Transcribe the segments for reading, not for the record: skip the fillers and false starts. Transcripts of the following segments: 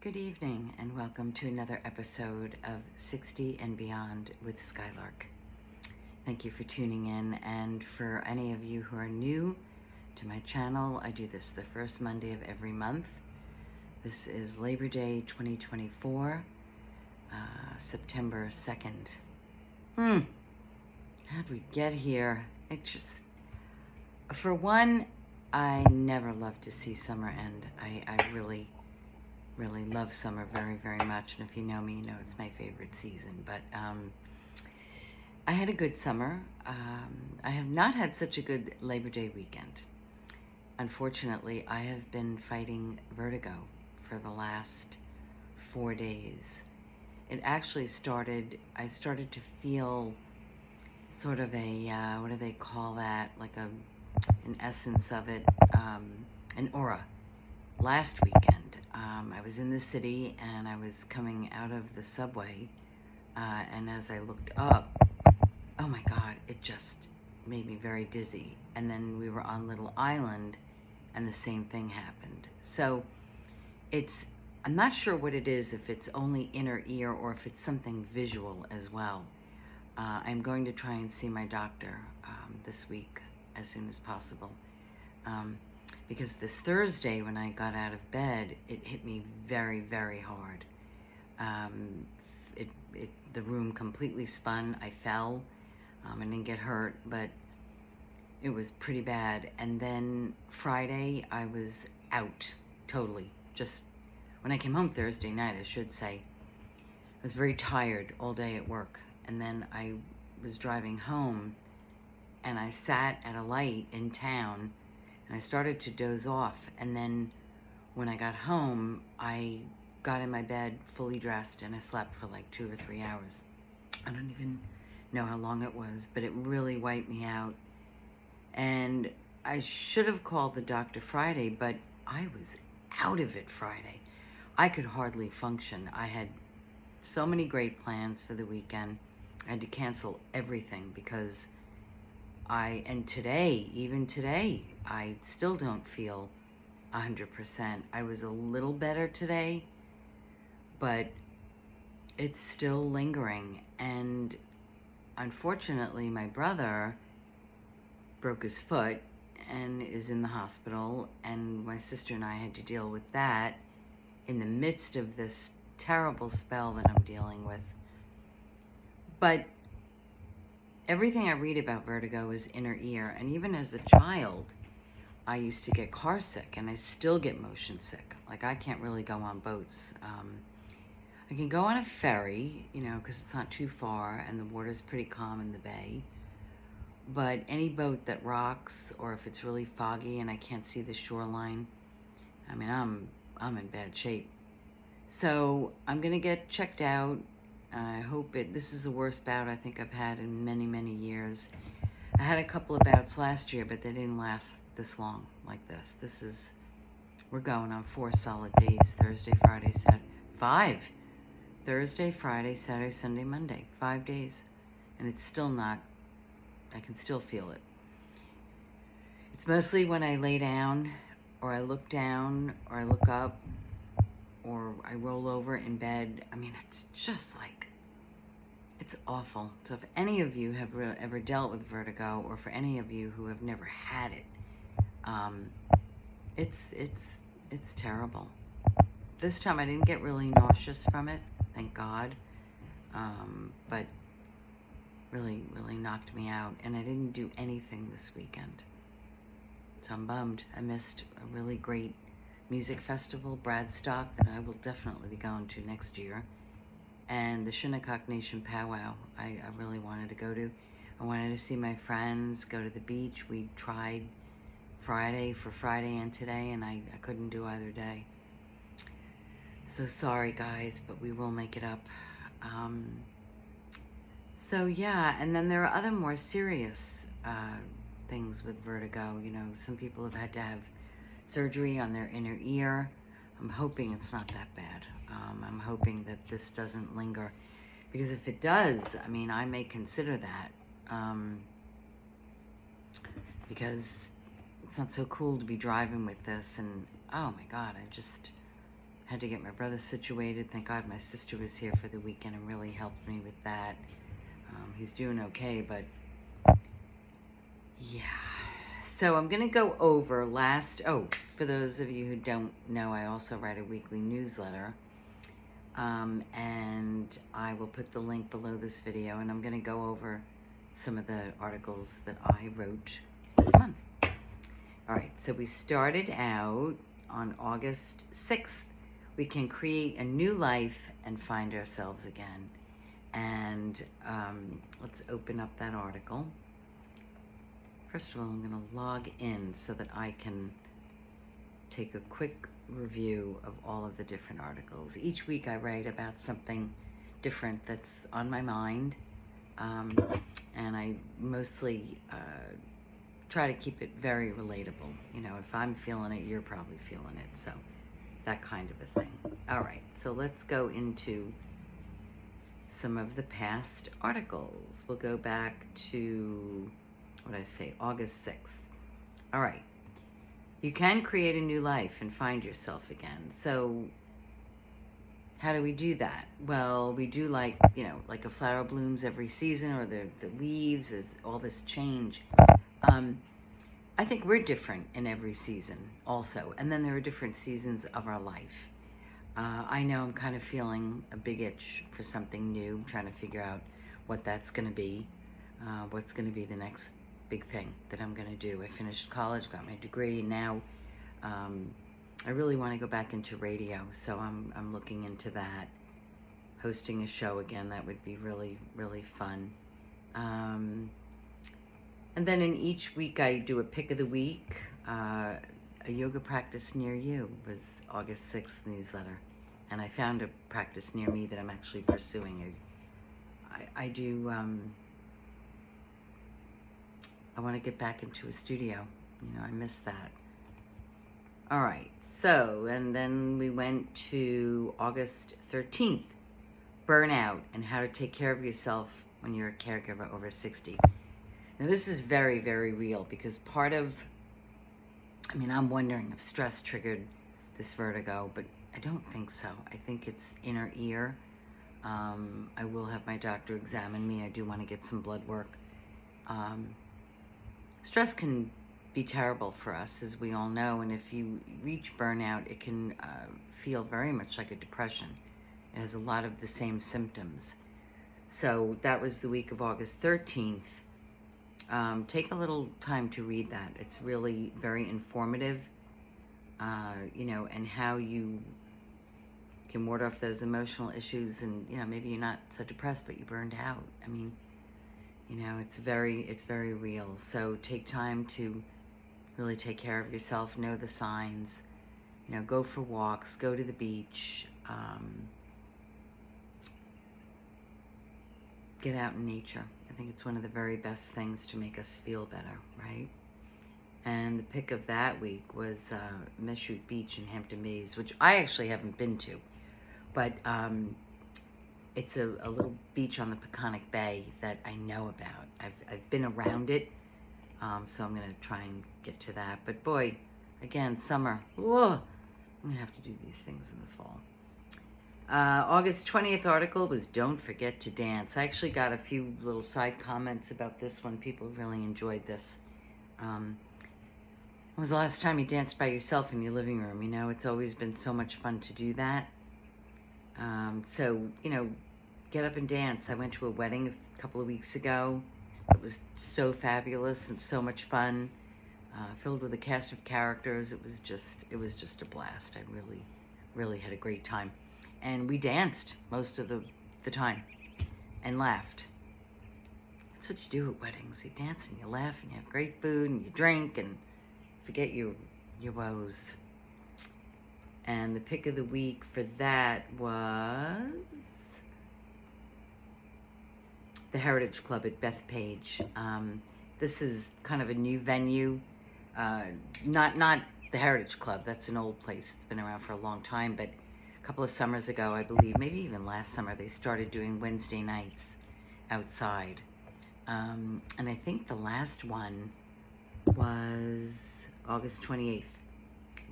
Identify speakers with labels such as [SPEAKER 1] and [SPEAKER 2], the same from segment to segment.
[SPEAKER 1] Good evening and welcome to another episode of 60 and Beyond with Skylark. Thank you for tuning in, and for any of you who are new to my channel, I do this the first Monday of every month. This is Labor Day 2024, September 2nd. How'd we get here? It just, for one, I never love to see summer end. I really love summer very, very much, and if you know me, you know it's my favorite season. But I had a good summer. I have not had such a good Labor Day weekend. Unfortunately, I have been fighting vertigo for the last 4 days. It actually I started to feel sort of a, what do they call that? Like an essence of it, an aura. Last weekend, I was in the city and I was coming out of the subway, and as I looked up, oh my God, it just made me very dizzy. And then we were on Little Island and the same thing happened. So I'm not sure what it is, if it's only inner ear or if it's something visual as well. I'm going to try and see my doctor this week as soon as possible. Because this Thursday when I got out of bed, it hit me very, very hard. The room completely spun. I fell. I didn't get hurt, but it was pretty bad. And then Friday, I was out totally. Just when I came home Thursday night, I should say, I was very tired all day at work. And then I was driving home and I sat at a light in town and I started to doze off. And then when I got home, I got in my bed fully dressed and I slept for like 2 or 3 hours. I don't even know how long it was, but it really wiped me out. And I should have called the doctor Friday, but I was out of it Friday. I could hardly function. I had so many great plans for the weekend. I had to cancel everything because and today, even today, I still don't feel 100%. I was a little better today, but it's still lingering. And unfortunately, my brother broke his foot and is in the hospital, and my sister and I had to deal with that in the midst of this terrible spell that I'm dealing with. But everything I read about vertigo is inner ear, and even as a child, I used to get car sick, and I still get motion sick. Like, I can't really go on boats. I can go on a ferry, because it's not too far, and the water's pretty calm in the bay. But any boat that rocks, or if it's really foggy and I can't see the shoreline, I mean, I'm in bad shape. So I'm gonna get checked out. I hope this is the worst bout I think I've had in many, many years. I had a couple of bouts last year, but they didn't last this long like this. We're going on 4 solid days, Thursday, Friday, Saturday, 5. Thursday, Friday, Saturday, Sunday, Monday, 5 days. And it's still not, I can still feel it. It's mostly when I lay down, or I look down, or I look up, or I roll over in bed. I mean, it's just like, it's awful. So if any of you have ever dealt with vertigo, or for any of you who have never had it, it's terrible. This time I didn't get really nauseous from it, thank God, but really knocked me out, and I didn't do anything this weekend. So I'm bummed. I missed a really great music festival, Bradstock, that I will definitely be going to next year. And the Shinnecock Nation powwow, I really wanted to go to. I wanted to see my friends, go to the beach. We tried Friday and today, and I couldn't do either day. So sorry, guys, but we will make it up. So yeah, and then there are other more serious things with vertigo. Some people have had to have surgery on their inner ear. I'm hoping it's not that bad. I'm hoping that this doesn't linger, because if it does, I mean, I may consider that, because it's not so cool to be driving with this, and oh my God, Had to get my brother situated. Thank God my sister was here for the weekend and really helped me with that. He's doing okay, but yeah. So I'm going to go over for those of you who don't know, I also write a weekly newsletter. And I will put the link below this video, and I'm going to go over some of the articles that I wrote this month. All right, so we started out on August 6th. We can create a new life and find ourselves again. And let's open up that article. First of all, I'm going to log in so that I can take a quick review of all of the different articles. Each week I write about something different that's on my mind, and I mostly try to keep it very relatable. You know, if I'm feeling it, you're probably feeling it, so that kind of a thing. All right, so let's go into some of the past articles. We'll go back to, August 6th. All right. You can create a new life and find yourself again. So how do we do that? Well, we do like a flower blooms every season, or the leaves, is all this change. I think we're different in every season also. And then there are different seasons of our life. I know I'm kind of feeling a big itch for something new. I'm trying to figure out what that's going to be, what's going to be the next big thing that I'm going to do. I finished college, got my degree, and now I really want to go back into radio, so I'm looking into that. Hosting a show again, that would be really, really fun. And then in each week I do a pick of the week. A yoga practice near you was August 6th newsletter, and I found a practice near me that I'm actually pursuing. I do, I want to get back into a studio. You know, I miss that. All right, so, and then we went to August 13th, burnout and how to take care of yourself when you're a caregiver over 60. Now this is very, very real, because I'm wondering if stress triggered this vertigo, but I don't think so. I think it's inner ear. I will have my doctor examine me. I do want to get some blood work. Stress can be terrible for us, as we all know, and if you reach burnout, it can feel very much like a depression. It has a lot of the same symptoms. So that was the week of August 13th. Take a little time to read that. It's really very informative, and how you can ward off those emotional issues, and, maybe you're not so depressed, but you burned out. I mean, it's very real. So take time to really take care of yourself, know the signs, go for walks, go to the beach, get out in nature. I think it's one of the very best things to make us feel better, right? And the pick of that week was Meshoot Beach in Hampton Bays, which I actually haven't been to, but it's a little beach on the Peconic Bay that I know about. I've been around it, so I'm going to try and get to that. But boy, again, summer, whoa, I'm going to have to do these things in the fall. August 20th article was Don't Forget to Dance. I actually got a few little side comments about this one. People really enjoyed this. When was the last time you danced by yourself in your living room? It's always been so much fun to do that. So, get up and dance. I went to a wedding a couple of weeks ago. It was so fabulous and so much fun, filled with a cast of characters. It was just a blast. I really had a great time. And we danced most of the time and laughed. That's what you do at weddings. You dance and you laugh and you have great food and you drink and forget your woes. And the pick of the week for that was the Heritage Club at Bethpage. This is kind of a new venue. Not the Heritage Club. That's an old place. It's been around for a long time, but a couple of summers ago, I believe, maybe even last summer, they started doing Wednesday nights outside. And I think the last one was August 28th.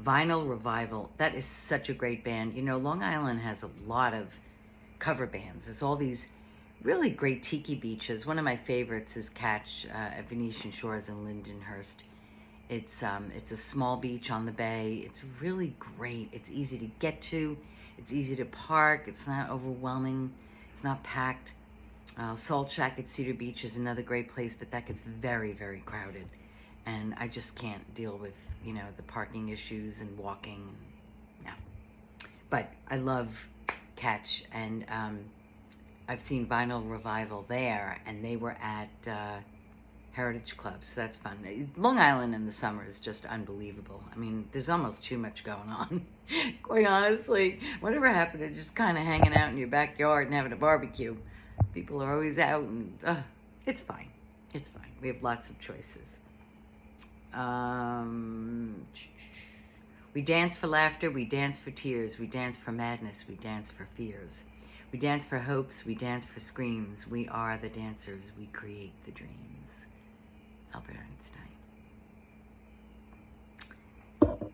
[SPEAKER 1] Vinyl Revival, that is such a great band. You know, Long Island has a lot of cover bands. There's all these really great tiki beaches. One of my favorites is Catch at Venetian Shores in Lindenhurst. It's a small beach on the bay. It's really great. It's easy to get to. It's easy to park. It's not overwhelming. It's not packed. Salt Shack at Cedar Beach is another great place, but that gets very, very crowded. And I just can't deal with, you know, the parking issues and walking. No. But I love Catch, and I've seen Vinyl Revival there, and they were at Heritage Club, so that's fun. Long Island in the summer is just unbelievable. I mean, there's almost too much going on. Quite honestly, whatever happened to just kind of hanging out in your backyard and having a barbecue? People are always out, and it's fine. It's fine. We have lots of choices. We dance for laughter, we dance for tears, we dance for madness, we dance for fears. We dance for hopes, we dance for screams. We are the dancers, we create the dreams. Albert Einstein.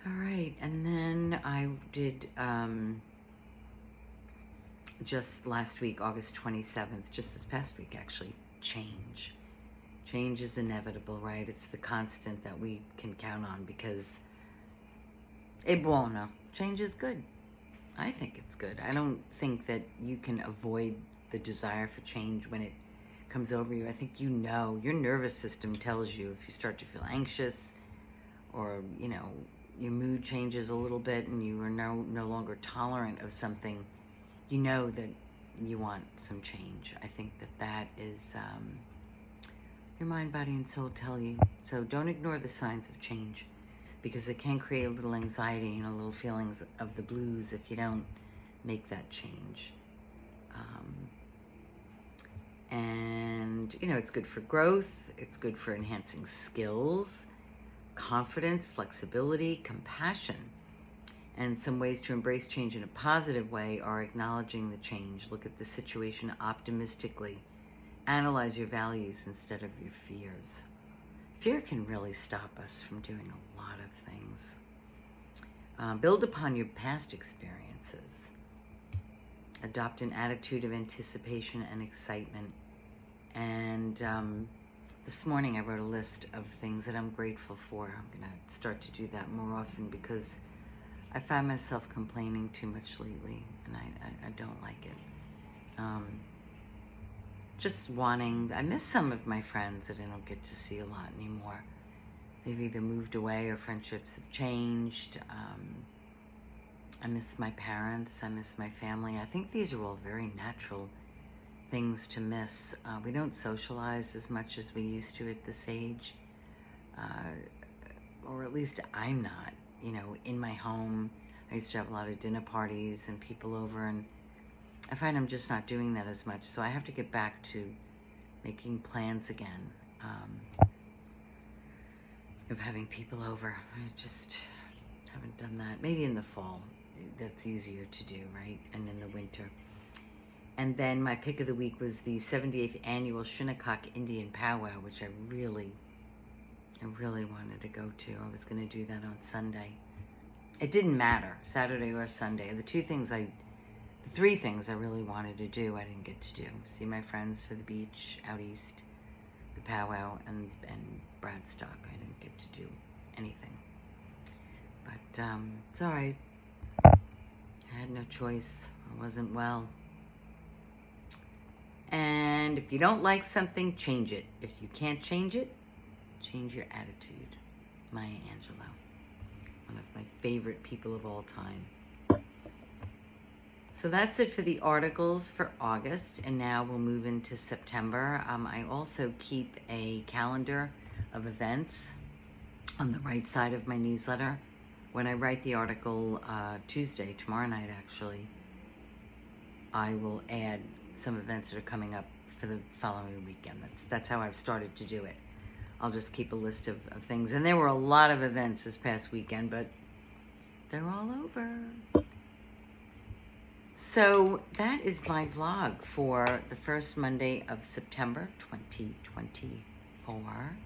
[SPEAKER 1] All right, and then I did, just last week, August 27th, just this past week actually, change. Change is inevitable, right? It's the constant that we can count on because è buono. Change is good. I think it's good. I don't think that you can avoid the desire for change when it comes over you. I think you know, your nervous system tells you if you start to feel anxious or, you know, your mood changes a little bit and you are no longer tolerant of something, you know that you want some change. I think that is... your mind, body, and soul tell you. So don't ignore the signs of change because it can create a little anxiety and a little feelings of the blues if you don't make that change. And, you know, it's good for growth. It's good for enhancing skills, confidence, flexibility, compassion. And some ways to embrace change in a positive way are acknowledging the change. Look at the situation optimistically. Analyze your values instead of your fears. Fear can really stop us from doing a lot of things. Build upon your past experiences. Adopt an attitude of anticipation and excitement. And this morning I wrote a list of things that I'm grateful for. I'm going to start to do that more often because I find myself complaining too much lately, and I don't like it. Just wanting, I miss some of my friends that I don't get to see a lot anymore. They've either moved away or friendships have changed. I miss my parents, I miss my family. I think these are all very natural things to miss. We don't socialize as much as we used to at this age. Or at least I'm not, you know, in my home. I used to have a lot of dinner parties and people over, and I find I'm just not doing that as much, so I have to get back to making plans again of having people over. I just haven't done that. Maybe in the fall, that's easier to do, right? And in the winter. And then my pick of the week was the 78th annual Shinnecock Indian Powwow, which I really wanted to go to. I was going to do that on Sunday. It didn't matter, Saturday or Sunday. The three things I really wanted to do, I didn't get to do. See my friends for the beach out east, the powwow, and Bradstock. I didn't get to do anything. But it's all right. I had no choice. I wasn't well. And if you don't like something, change it. If you can't change it, change your attitude. Maya Angelou, one of my favorite people of all time. So that's it for the articles for August, and now we'll move into September. I also keep a calendar of events on the right side of my newsletter. When I write the article Tuesday, tomorrow night actually, I will add some events that are coming up for the following weekend. That's how I've started to do it. I'll just keep a list of things. And there were a lot of events this past weekend, but they're all over. So that is my vlog for the first Monday of September 2024,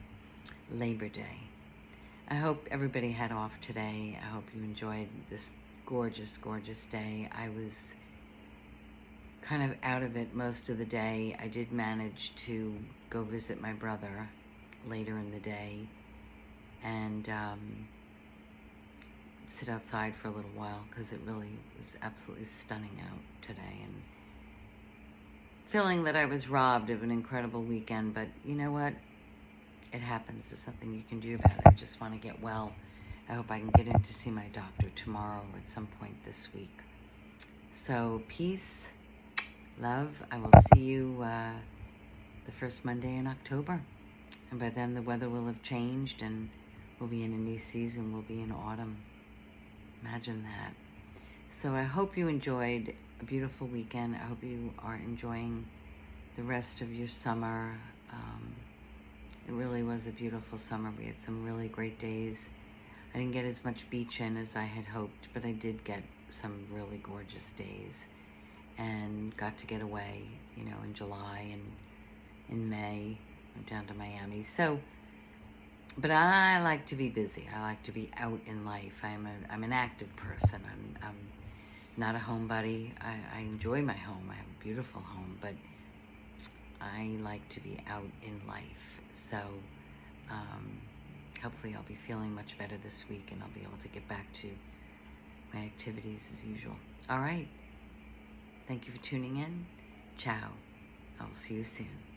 [SPEAKER 1] Labor Day. I hope everybody had off today. I hope you enjoyed this gorgeous, gorgeous day. I was kind of out of it most of the day. I did manage to go visit my brother later in the day and sit outside for a little while because it really was absolutely stunning out today, and feeling that I was robbed of an incredible weekend. But you know what? It happens. There's something you can do about it. I just want to get well. I hope I can get in to see my doctor tomorrow or at some point this week. So peace, love. I will see you the first Monday in October. And by then the weather will have changed and we'll be in a new season. We'll be in autumn. Imagine that. So I hope you enjoyed a beautiful weekend. I hope you are enjoying the rest of your summer. It really was a beautiful summer. We had some really great days. I didn't get as much beach in as I had hoped, but I did get some really gorgeous days and got to get away, you know, in July and in May. Went down to Miami. So, but I like to be busy. I like to be out in life. I'm an active person. I'm not a homebody. I enjoy my home. I have a beautiful home, but I like to be out in life. So hopefully I'll be feeling much better this week and I'll be able to get back to my activities as usual. All right. Thank you for tuning in. Ciao. I will see you soon.